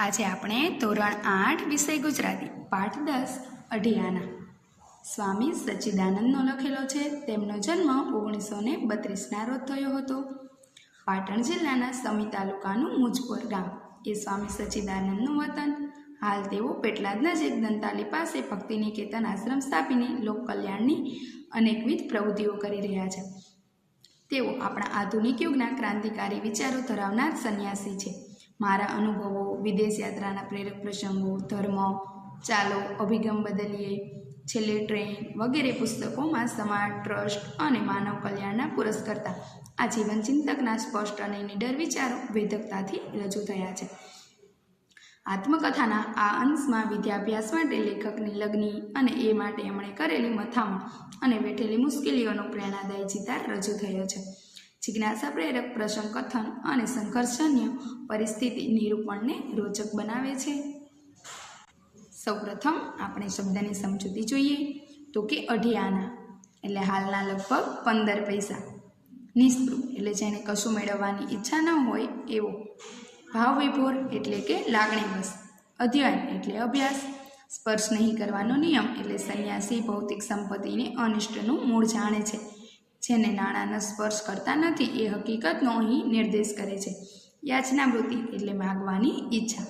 આજે આપણે ધોરણ 8 વિષય ગુજરાતી પાઠ 10 અઢિયાના સ્વામી સચ્ચિદાનંદનો લખેલો છે. તેમનો જન્મ 1932ના રોજ થયો હતો. પાટણ જિલ્લાના સમી તાલુકાનું મુજપુર ગામ એ સ્વામી સચ્ચિદાનંદનું વતન. હાલ તેઓ પેટલાદ નજીક દંતાલી પાસે ભક્તિ નિકેતન આશ્રમ સ્થાપીને લોક કલ્યાણની અનેકવિધ પ્રવૃત્તિઓ કરી રહ્યા છે. તેઓ આપણા આધુનિક યુગના ક્રાંતિકારી વિચારો ધરાવનાર સંન્યાસી છે. મારા અનુભવો, વિદેશ યાત્રાના પ્રેરક પ્રસંગો, ધર્મ, ચાલો, અભિગમ બદલીએ, છેલ્લે ટ્રેન વગેરે પુસ્તકોમાં સમાજ, ટ્રસ્ટ અને માનવ કલ્યાણના પુરસ્કર્તા આ જીવન ચિંતકના સ્પષ્ટ અને નિડર વિચારો વેધકતાથી રજૂ થયા છે. આત્મકથાના આ અંશમાં વિદ્યાભ્યાસ માટે લેખકની લગ્ની અને એ માટે એમણે કરેલી મથામણ અને વેઠેલી મુશ્કેલીઓનો પ્રેરણાદાયી ચિતાર રજૂ થયો છે. જિજ્ઞાસા પ્રેરક પ્રસંગ કથન અને સંઘર્ષજન્ય પરિસ્થિતિ નિરૂપણને રોચક બનાવે છે. સૌપ્રથમ આપણે શબ્દની સમજૂતી જોઈએ તો કે અઢિયાના એટલે હાલના લગભગ 15 પૈસા. નિસ્પૃહ એટલે જેને કશું મેળવવાની ઈચ્છા ન હોય એવો. ભાવ વિભોર એટલે કે લાગણીવશ. અધ્યયન એટલે અભ્યાસ. સ્પર્શ નહીં કરવાનો નિયમ એટલે સંન્યાસી ભૌતિક સંપત્તિને અનિષ્ટનું મૂળ જાણે છે. જેને નાણાંનો સ્પર્શ કરતા નથી એ હકીકતનો અહીં નિર્દેશ કરે છે. યાચનાવૃત્તિ એટલે માગવાની ઈચ્છા.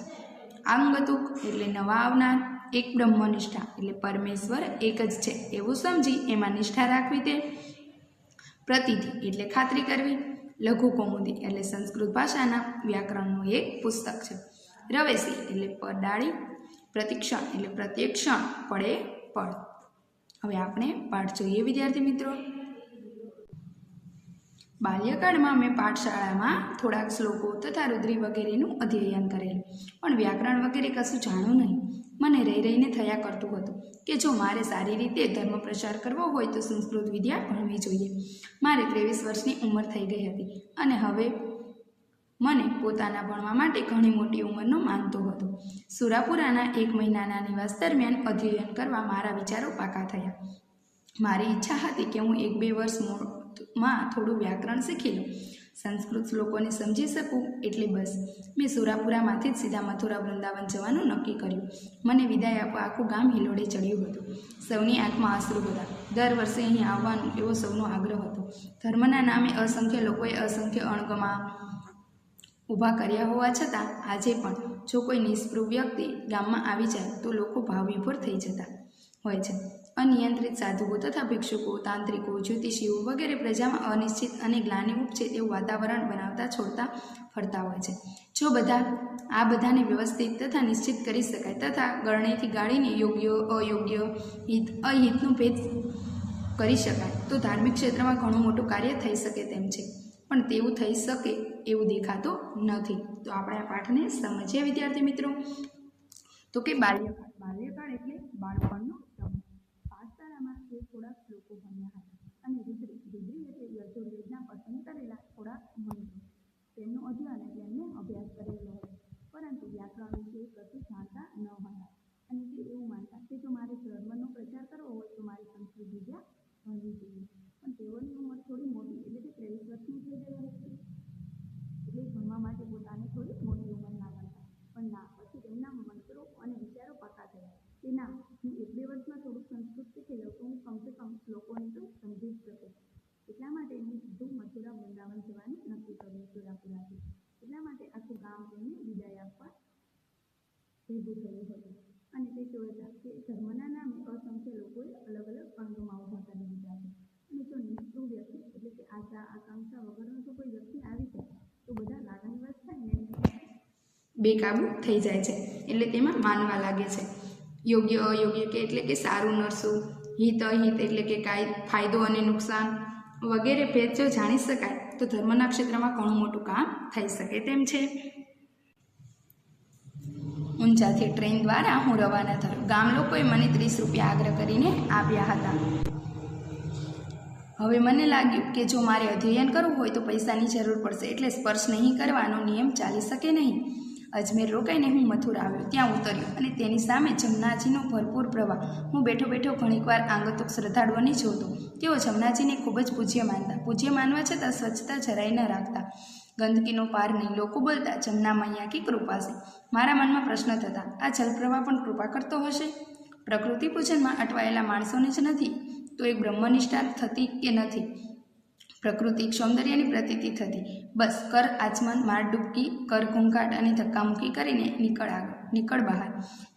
આંગતુક એટલે નવા આવનાર. એક બ્રહ્મનિષ્ઠા એટલે પરમેશ્વર એક જ છે એવું સમજી એમાં નિષ્ઠા રાખવી તે. પ્રતિધિ એટલે ખાતરી કરવી. લઘુ કૌમુદી એટલે સંસ્કૃત ભાષાના વ્યાકરણનું એક પુસ્તક છે. રવેશી એટલે પરડાળી. પ્રતિક્ષણ એટલે પ્રત્યેક ક્ષણ પડે પળ. હવે આપણે પાઠ જોઈએ વિદ્યાર્થી મિત્રો. બાલ્યકાળમાં મેં પાઠશાળામાં થોડાક શ્લોકો તથા રુદ્રી વગેરેનું અધ્યયન કરેલું, પણ વ્યાકરણ વગેરે કશું જાણ્યું નહીં. મને રહીને થયા કરતું હતું કે જો મારે સારી રીતે ધર્મ પ્રચાર કરવો હોય તો સંસ્કૃત વિદ્યા ભણવી જોઈએ. મારે 23 વર્ષની ઉંમર થઈ ગઈ હતી અને હવે મને પોતાના ભણવા માટે ઘણી મોટી ઉંમરનો માનતો હતો. સુરાપુરાના 1 મહિનાના નિવાસ દરમિયાન અધ્યયન કરવા મારા વિચારો પાકા થયા. મારી ઈચ્છા હતી કે હું 1-2 વર્ષમાં થોડું વ્યાકરણ શીખી લઉં, સંસ્કૃત શ્લોકોને સમજી શકું એટલે બસ. મેં સુરાપુરામાંથી જ સીધા મથુરા વૃંદાવન જવાનું નક્કી કર્યું. મને વિદાય આપવા આખું ગામ હિલોડે ચડ્યું હતું. સૌની આંખમાં આંસુ હતા. દર વર્ષે અહીં આવવાનું એવો સૌનો આગ્રહ હતો. ધર્મના નામે અસંખ્ય લોકોએ અસંખ્ય અણગમા ઊભા કર્યા હોવા છતાં આજે પણ જો કોઈ નિસ્પૃહ વ્યક્તિ ગામમાં આવી જાય તો લોકો ભાવવિભોર થઈ જતા હોય છે. અનિયંત્રિત સાધુઓ તથા ભિક્ષુકો, તાંત્રિકો, જ્યોતિષીઓ વગેરે પ્રજામાં અનિશ્ચિત અને ગ્લાનિ ઉપજે તેવું વાતાવરણ બનાવતા છોડતા ફરતા હોય છે. જો આ બધાને વ્યવસ્થિત તથા નિશ્ચિત કરી શકાય તથા ગણનેથી ગાળીને યોગ્ય, અયોગ્ય, હિત, અહિતનું ભેદ કરી શકાય તો ધાર્મિક ક્ષેત્રમાં ઘણું મોટું કાર્ય થઈ શકે તેમ છે. પણ તેવું થઈ શકે એવું દેખાતું નથી. તો આપણે આ પાઠને સમજીએ વિદ્યાર્થી મિત્રો. તો કે બાલ્યકાળ. બાલ્યકાળ એટલે બાળપણનો સમય. પાઠશાળામાં તે થોડાક શ્લોકો ભણ્યા હતા અને રુદ્રી એટલે યજુર્વેદના પસંદ કરેલા થોડાક મંત્રો. તેમનું અધ્યયન એટલે એમને અભ્યાસ કરેલો હતો, પરંતુ વ્યાકરણ વિશે કશું જાણતા ન હતા. અને તે એવું માનતા કે જો મારે ધર્મનો પ્રચાર કરવો હોય તો મારે સંસ્કૃત વિદ્યા ભણવી જોઈએ. પણ તેઓની ઉંમર થોડી મોટી એટલે કે 23 વર્ષની થઈ ગઈ હતી એટલે ભણવા માટે પોતાને થોડી મોટી ઉંમર ના ગણતા. પણ ના, પછી તેમના મંત્રો અને વિચારો પાકા થયા કે ના, હું 1-2 વર્ષમાં થોડુંક સંસ્કૃત શીખી લઉં તો હું કમસે કમ શ્લોકોને તો સમજી જ શકું. એટલા માટે મેં સીધું મથુરા વૃંદાવન જવાનું નક્કી કર્યું સુરાપુરાથી. એટલા માટે આખું ગામ તેમને વિદાય આપવા ભેગું થયું હતું. અને તે જોયા કે ધર્મના નામે અસંખ્ય લોકોએ અલગ અલગ અણગમા ઊભા કરી દીધા છે. અને જો નિસ્પૃહ વ્યક્તિ એટલે કે આશા આકાંક્ષા વગરનો જો કોઈ વ્યક્તિ આવી જાય તો બધા લાગણીવશ થઈને બેકાબુ થઈ જાય છે. એટલે તેમાં માનવા લાગે છે. યોગ્ય, અયોગ્ય કે એટલે કે સારું નરસું, હિત, અહિત એટલે કે ફાયદો અને નુકસાન વગેરે ભેદ જો જાણી શકાય તો ધર્મના ક્ષેત્રમાં ઘણું મોટું કામ થઈ શકે તેમ છે. ઊંઝાથી ટ્રેન દ્વારા હું રવાના થયો. ગામ લોકોએ મને 30 રૂપિયા આગ્રહ કરીને આપ્યા હતા. હવે મને લાગ્યું કે જો મારે અધ્યયન કરવું હોય તો પૈસાની જરૂર પડશે, એટલે સ્પર્શ નહીં કરવાનો નિયમ ચાલી શકે નહીં. અજમેર રોકાઈને હું મથુરા આવ્યો. ત્યાં ઉતર્યો અને તેની સામે જમનાજીનો ભરપૂર પ્રવાહ. હું બેઠો બેઠો ઘણીકવાર આંગતુક શ્રદ્ધાળુઓને જોતો. તેઓ જમનાજીને ખૂબ જ પૂજ્ય માનતા. પૂજ્ય માનવા છતાં સ્વચ્છતા જરાય ન રાખતા. ગંદકીનો પાર નહીં, લોકો બોલતા જમના મૈયા કી કૃપા છે. મારા મનમાં પ્રશ્ન થતા, આ જલપ્રવાહ પણ કૃપા કરતો હશે? પ્રકૃતિ પૂજનમાં અટવાયેલા માણસોને જ નથી તો એક બ્રહ્મનિષ્ઠા થતી કે નથી? પ્રાકૃતિક સૌંદર્યની પ્રતીતિ થતી. બસ કર આચમન, માર ડૂબકી, કર ઘૂંઘાટ અને ધક્કામુક્કી કરીને નીકળ બહાર.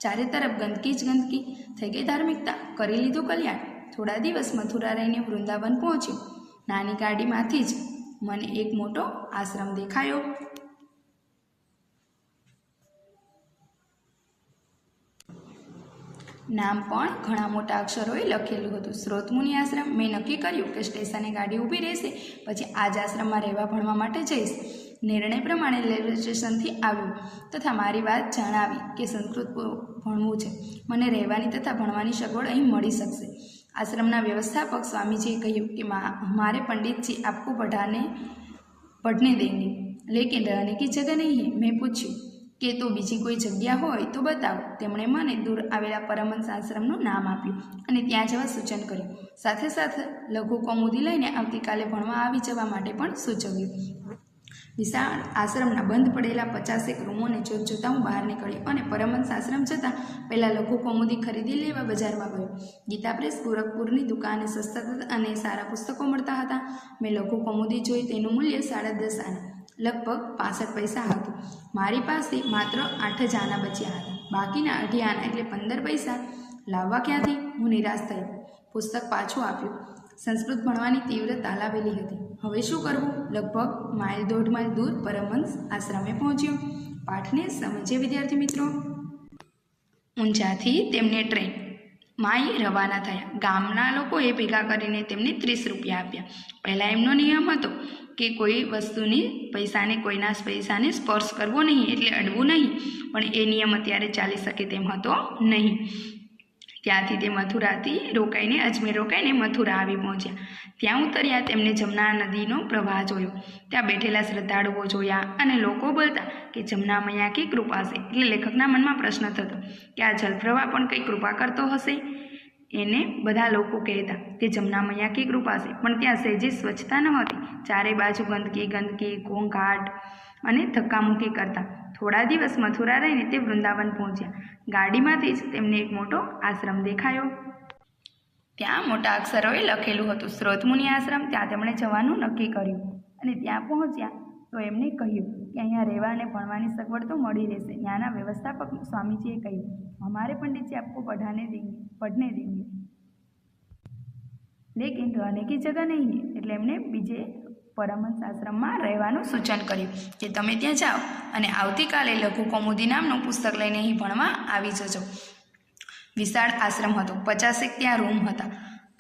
ચારે તરફ ગંદકી જ ગંદકી. થઈ ગઈ ધાર્મિકતા, કરી લીધું કલ્યાણ. થોડા દિવસ મથુરા રહીને વૃંદાવન પહોંચ્યો. નાની ગાડીમાંથી જ મને એક મોટો આશ્રમ દેખાયો. નામ પણ ઘણા મોટા અક્ષરોએ લખેલું હતું, સ્રોતમુનિ આશ્રમ. મેં નક્કી કર્યું કે સ્ટેશને ગાડી ઊભી રહેશે પછી આ જ આશ્રમમાં રહેવા ભણવા માટે જઈશ. નિર્ણય પ્રમાણે રેલવે સ્ટેશનથી આવ્યું તથા મારી વાત જણાવી કે સંસ્કૃત ભણવું છે, મને રહેવાની તથા ભણવાની સગવડ અહીં મળી શકશે. આશ્રમના વ્યવસ્થાપક સ્વામીજીએ કહ્યું કે મારે પંડિતજી આપકો પઢને દેંગે લેકિન રહેને કી જગહ નહીં હૈ. મેં પૂછ્યું કે તો બીજી કોઈ જગ્યા હોય તો બતાવો. તેમણે મને દૂર આવેલા પરમહંસ આશ્રમનું નામ આપ્યું અને ત્યાં જવા સૂચન કર્યું. સાથે સાથે લઘુ કૌમુદી લઈને આવતીકાલે ભણવા આવી જવા માટે પણ સૂચવ્યું. વિશાળ આશ્રમના બંધ પડેલા 50 રૂમોને જોતાં હું બહાર નીકળ્યો અને પરમહંસ આશ્રમ જતાં પહેલાં લઘુ કૌમુદી ખરીદી લેવા બજારમાં ગયો. ગીતા પ્રેસ ગોરખપુરની દુકાને સસ્તા અને સારા પુસ્તકો મળતા હતા. મેં લઘુ કૌમુદી જોઈ, તેનું મૂલ્ય 10.5 આના, લગભગ 65 પૈસા હતું. મારી પાસે માત્ર 8 જ આના બચ્યા હતા. બાકીના 2 આના એટલે 15 પૈસા લાવવા ક્યાંથી? હું નિરાશ થયો. પુસ્તક પાછું આપ્યું. સંસ્કૃત ભણવાની તીવ્ર તાલાવેલી હતી. હવે શું કરવું? લગભગ 1.5 માઇલ દૂર પરમહંસ આશ્રમે પહોંચ્યો. પાઠને સમજે વિદ્યાર્થી મિત્રો. ઊંઝાથી તેમને ટ્રેન માએ રવાના થયા. ગામના લોકોએ ભેગા કરીને તેમને 30 રૂપિયા આપ્યા. પહેલાં એમનો નિયમ હતો કે કોઈ વસ્તુની કોઈના પૈસાને સ્પર્શ કરવો નહીં, એટલે અડવું નહીં, પણ એ નિયમ અત્યારે ચાલી શકે તેમ હતો નહીં. ત્યાંથી તે મથુરાથી અજમેર રોકાઈને મથુરા આવી પહોંચ્યા. ત્યાં ઉતર્યા તેમને જમના નદીનો પ્રવાહ જોયો. ત્યાં બેઠેલા શ્રદ્ધાળુઓ જોયા અને લોકો બોલતા કે જમના મૈયા કી કૃપા છે. એટલે લેખકના મનમાં પ્રશ્ન થતો કે આ જલપ્રવાહ પણ કંઈ કૃપા કરતો હશે. એને બધા લોકો કહેતા કે જમના મૈયા કી કૃપા છે, પણ ત્યાં સહેજે સ્વચ્છતા ન હતી. ચારે બાજુ ગંદકી, ઘોંઘાટ અને ધક્કામુક્કી કરતા. થોડા દિવસ મથુરા રહીને તે વૃંદાવન પહોંચ્યા. ગાડીમાંથી જ તેમને એક મોટો આશ્રમ દેખાયો. ત્યાં મોટા અક્ષરોએ લખેલું હતું, સ્રોતમુનિ આશ્રમ. ત્યાં તેમણે જવાનું નક્કી કર્યું અને ત્યાં પહોંચ્યા તો એમને કહ્યું કે અહીંયા રહેવા અને ભણવાની સગવડ તો મળી રહેશે. ત્યાંના વ્યવસ્થાપક સ્વામીજીએ કહ્યું, અમારે પંડિતજી આપકો પઢને દેંગે લેકિન રહેને કી જગહ નહીં હૈ. એટલે એમણે બીજે પરમહંસ આશ્રમમાં રહેવાનું સૂચન કર્યું કે તમે ત્યાં જાઓ અને આવતીકાલે લઘુ કૌમુદી નામનું પુસ્તક લઈને અહીં ભણવા આવી જજો. વિશાળ આશ્રમ હતો, 50 ત્યાં રૂમ હતા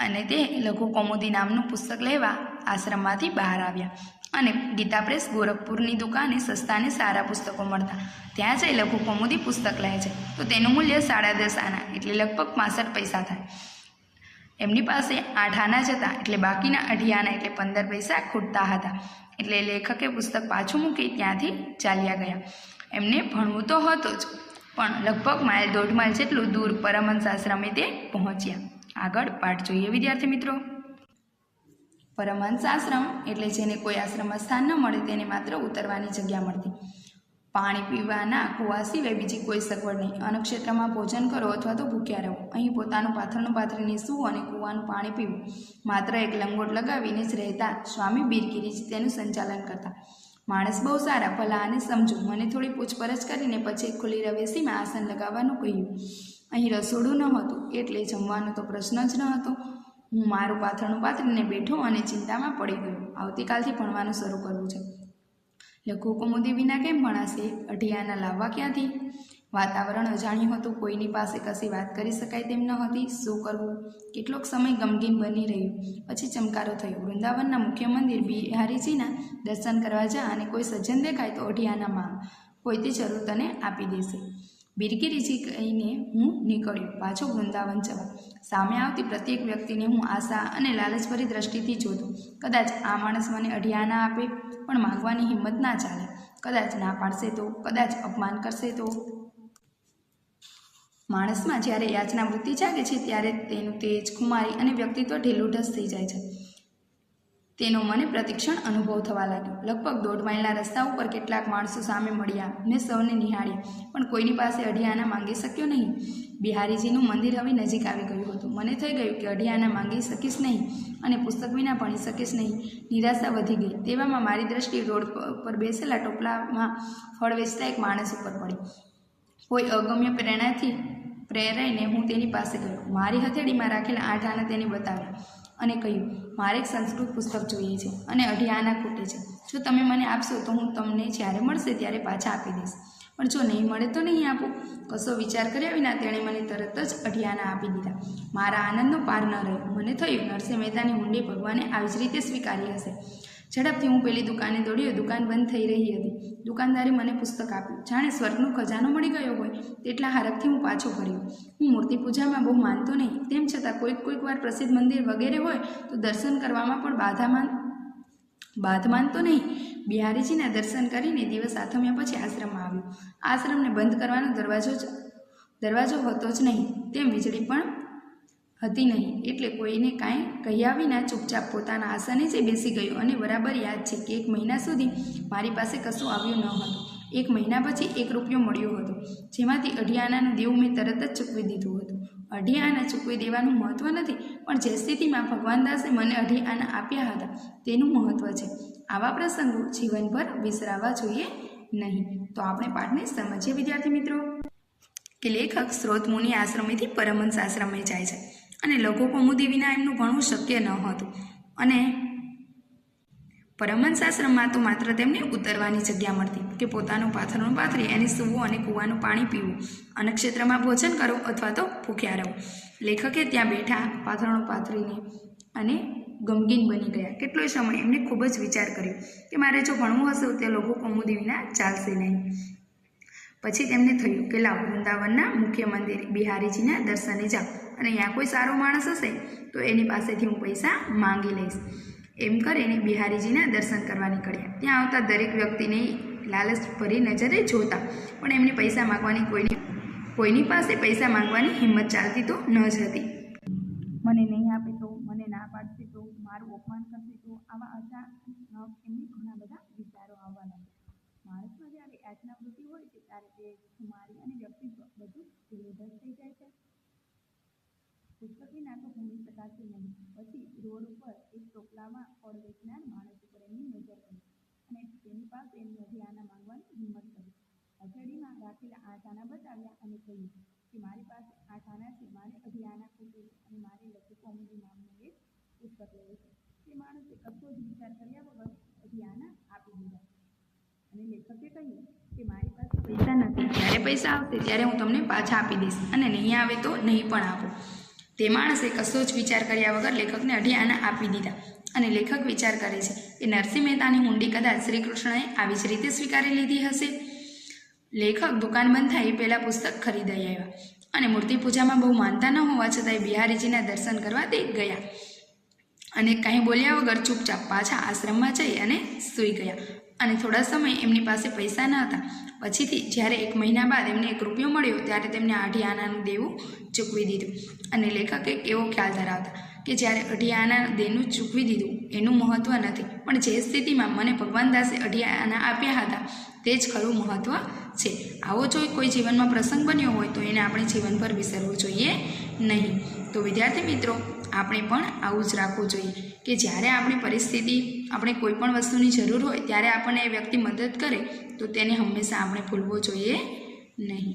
અને તે લઘુ કૌમુદી નામનું પુસ્તક લેવા આશ્રમમાંથી બહાર આવ્યા અને ગીતા પ્રેસ ગોરખપુરની દુકાને સસ્તા અને સારા પુસ્તકો મળતા. ત્યાં જઈ લઘુ કૌમુદી પુસ્તક લે છે તો તેનું મૂલ્ય 10.5 આના એટલે લગભગ 65 પૈસા થાય. એમની પાસે 8 આના જ હતા એટલે બાકીના 2 આના એટલે 15 પૈસા ખૂટતા હતા. એટલે લેખકે પુસ્તક પાછું મૂકી ત્યાંથી ચાલ્યા ગયા. એમને ભણવું તો હતું જ, પણ લગભગ 1.5 માઇલ જેટલું દૂર પરમહંસ આશ્રમે તે પહોંચ્યા. આગળ પાઠ જોઈએ વિદ્યાર્થી મિત્રો. પરમહંસ આશ્રમ એટલે જેને કોઈ આશ્રમમાં સ્થાન ન મળે તેને માત્ર ઉતરવાની જગ્યા મળતી. પાણી પીવાના કૂવા સિવાય બીજી કોઈ સગવડ નહીં. અન્નક્ષેત્રમાં ભોજન કરો અથવા તો ભૂખ્યા રહો. અહીં પોતાનું પાથરણું પાથરીને સૂવું અને કૂવાનું પાણી પીવું. માત્ર એક લંગોટ લગાવીને જ રહેતા સ્વામી બીરગીરીજી તેનું સંચાલન કરતા. માણસ બહુ સારા, ભલા અને સમજો. મને થોડી પૂછપરછ કરીને પછી ખુલ્લી રવેશીમાં આસન લગાવવાનું કહ્યું. અહીં રસોડું ન હતું એટલે જમવાનો તો પ્રશ્ન જ ન હતો. હું મારું પાથરણું પાથરીને બેઠો અને ચિંતામાં પડી ગયો. આવતીકાલથી ભણવાનું શરૂ કરવું છે. લઘુ કૌમુદી વિના કેમ ભણાશે? 2 આના લાવવા ક્યાંથી? વાતાવરણ અજાણ્યું હતું. કોઈની પાસે કશી વાત કરી શકાય તેમ ન હતી. શું કરવું? કેટલોક સમય ગમગીન બની રહ્યું. પછી ચમકારો થયો. વૃંદાવનના મુખ્ય મંદિર બિહારીજીના દર્શન કરવા જા અને કોઈ સજ્જન દેખાય તો 2 આના માંગ, કોઈ તે જરૂર તને આપી દેશે. બીરગીરીજી કહીને હું નીકળ્યો પાછો વૃંદાવન જવા. સામે આવતી પ્રત્યેક વ્યક્તિને હું આશા અને લાલચભરી દ્રષ્ટિથી જોતો. કદાચ આ માણસ મને 2 આના આપે, પણ માંગવાની હિંમત ના ચાલે. કદાચ ના પાડશે તો, કદાચ અપમાન કરશે તો. માણસમાં જ્યારે યાચના વૃત્તિ જાગે છે ત્યારે તેનું તેજ, ખુમારી અને વ્યક્તિત્વ ઢીલુઢસ થઈ જાય છે. તેનો મને પ્રતિક્ષણ અનુભવ થવા લાગ્યો. લગભગ 1.5 માઇલના રસ્તા ઉપર કેટલાક માણસો સામે મળ્યા. મેં સૌને નિહાળ્યા, પણ કોઈની પાસે અઢિયાના માંગી શક્યો નહીં. બિહારીજીનું મંદિર હવે નજીક આવી ગયું હતું. મને થઈ ગયું કે અઢિયાના માંગી શકીશ નહીં અને પુસ્તક વિના ભણી શકીશ નહીં. નિરાશા વધી ગઈ. તેવામાં મારી દ્રષ્ટિ રોડ પર બેસેલા ટોપલામાં ફળ વેચતા એક માણસ ઉપર પડી. કોઈ અગમ્ય પ્રેરણાથી પ્રેરાઈને હું તેની પાસે ગયો. મારી હથેળીમાં રાખેલા 8 આના તેને બતાવ્યા અને કહ્યું, મારે એક સંસ્કૃત પુસ્તક જોઈએ છે અને 2 આના ખૂટે છે. જો તમે મને આપશો તો હું તમને જ્યારે મળશે ત્યારે પાછા આપી દઈશ, પણ જો નહીં મળે તો નહીં આપું. કશો વિચાર કર્યા વિના તેણે મને તરત જ 2 આના આપી દીધા. મારા આનંદનો પાર ન રહ્યો. મને થયું, નરસિંહ મહેતાની હુંડી ભગવાને આવી જ રીતે સ્વીકારી હશે. ઝડપથી હું પેલી દુકાને દોડ્યો. દુકાન બંધ થઈ રહી હતી. દુકાનદારે મને પુસ્તક આપ્યું. જાણે સ્વર્ગનો ખજાનો મળી ગયો હોય તેટલા હારકથી હું પાછો ફર્યો. હું મૂર્તિ પૂજામાં બહુ માનતો નહીં, તેમ છતાં કોઈક વાર પ્રસિદ્ધ મંદિર વગેરે હોય તો દર્શન કરવામાં પણ બાધ માનતો નહીં. બિહારીજીના દર્શન કરીને દિવસ આથમ્યા પછી આશ્રમમાં આવ્યો. આશ્રમને બંધ કરવાનો દરવાજો હતો જ નહીં, તેમ વીજળી પણ હતી નહીં, એટલે કોઈને કાંઈ કહ્યા વિના ચૂપચાપ પોતાના આસને જ બેસી ગયો. અને બરાબર યાદ છે કે 1 મહિના સુધી મારી પાસે કશું આવ્યું ન હતું. 1 મહિના પછી 1 રૂપિયો મળ્યો હતો, જેમાંથી 2 આનાનું દેવું મેં તરત જ ચૂકવી દીધું હતું. 2 આના ચૂકવી દેવાનું મહત્ત્વ નથી, પણ જે સ્થિતિમાં ભગવાનદાસે મને 2 આના આપ્યા હતા તેનું મહત્ત્વ છે. આવા પ્રસંગો જીવનભર વિસરાવા જોઈએ નહીં. તો આપણે પાઠને સમજીએ વિદ્યાર્થી મિત્રો કે લેખક સ્રોત મુનિ આશ્રમેથી પરમહંસ આશ્રમે જાય છે અને લઘુ કૌમુદી વિના એમનું ભણવું શક્ય ન હતું. અને પરમહંસ આશ્રમમાં તો માત્ર તેમને ઉતરવાની જગ્યા મળતી કે પોતાનું પાથરણું પાથરી એને સૂવું અને કૂવાનું પાણી પીવું, અને ક્ષેત્રમાં ભોજન કરો અથવા તો ભૂખ્યા રહો. લેખકે ત્યાં બેઠા પાથરણું પાથરીને અને ગમગીન બની ગયા. કેટલોય સમય એમને ખૂબ જ વિચાર કર્યો કે મારે જો ભણવું હશે તે લઘુ કૌમુદી વિના ચાલશે નહીં. પછી તેમને થયું કે લાવ વૃંદાવનના મુખ્ય મંદિર બિહારીજીના દર્શને જાઉં, અને ત્યાં કોઈ સારો માણસ હશે તો એની પાસેથી હું પૈસા માંગી લઈશ. એમ કરીને બિહારીજીના દર્શન કરવા નીકળ્યા. ત્યાં આવતા દરેક વ્યક્તિને લાલચ ભરી નજરે જોતા, પણ એમને પૈસા માંગવાની કોઈની પાસે પૈસા માંગવાની હિંમત ચાલતી તો ન જ હતી. મને નહીં આપે તો, મને ના પાડશે તો, મારું અપમાન કરશે તો, આવા અચાનક એમને ઘણા બધા વિચારો આવવા લાગ્યા. માણસમાં જ્યારે યાચનાવૃત્તિ હોય છે ત્યારે તે ખુમારી અને વ્યક્તિત્વ બધું ધીરેધર થઈ જાય છે. પુસ્તક વિના તો ભણી શકાશે નહીં. પછી રોડ ઉપર એક ટોપલામાં ફળ વેચનાર માણસ ઉપર એમની નજર પડી અને તેની પાસે એમની 2 આના માંગવાની હિંમત કરી. હથેળીમાં રાખેલા 8 આના બતાવ્યા અને કહ્યું કે મારી પાસે 8 આના છે, મારે 2 આના ખૂટે છે અને મારે લઘુ કૌમુદી નામનું એક પુસ્તક લેવું છે. તે માણસે કશો જ વિચાર કર્યા વગર 2 આના આપી દીધા. અને લેખકે કહ્યું કે મારી પાસે પૈસા નથી, જ્યારે પૈસા આવશે ત્યારે હું તમને પાછા આપી દઈશ, અને નહીં આવે તો નહીં પણ આપું. તે માણસે કશો જ વિચાર કર્યા વગર લેખકને 2 આના આપી દીધા. અને લેખક વિચાર કરે છે કે નરસિંહ મહેતાની હુંડી કદાચ શ્રી કૃષ્ણએ આવી જ રીતે સ્વીકારી લીધી હશે. લેખક દુકાન બંધ થાય એ પહેલાં પુસ્તક ખરીદાઈ આવ્યા અને મૂર્તિ પૂજામાં બહુ માનતા ન હોવા છતાંય બિહારીજીના દર્શન કરવા તે ગયા. અને કંઈ બોલ્યા વગર ચૂપચાપ પાછા આશ્રમમાં જઈ અને સૂઈ ગયા. અને થોડા સમય એમની પાસે પૈસા ન હતા. પછીથી જ્યારે 1 મહિના બાદ એમને 1 રૂપિયો મળ્યો ત્યારે તેમને 2 આનાનું દેવું ચૂકવી દીધું. અને લેખક એક એવો ખ્યાલ ધરાવતા કે જ્યારે 2 આના દેવું ચૂકવી દીધું એનું મહત્ત્વ નથી, પણ જે સ્થિતિમાં મને ભગવાનદાસે 2 આના આપ્યા હતા તે જ ખરું મહત્ત્વ છે. આવો જો કોઈ જીવનમાં પ્રસંગ બન્યો હોય તો એને આપણે જીવનભર વિસરવું જોઈએ નહીં. તો વિદ્યાર્થી મિત્રો, આપણે પણ આવું જ રાખવું જોઈએ કે જ્યારે આપણી પરિસ્થિતિ, આપણે કોઈ પણ વસ્તુની જરૂર હોય ત્યારે આપણને એ વ્યક્તિ મદદ કરે તો તેને હંમેશા આપણે ભૂલવું જોઈએ નહીં.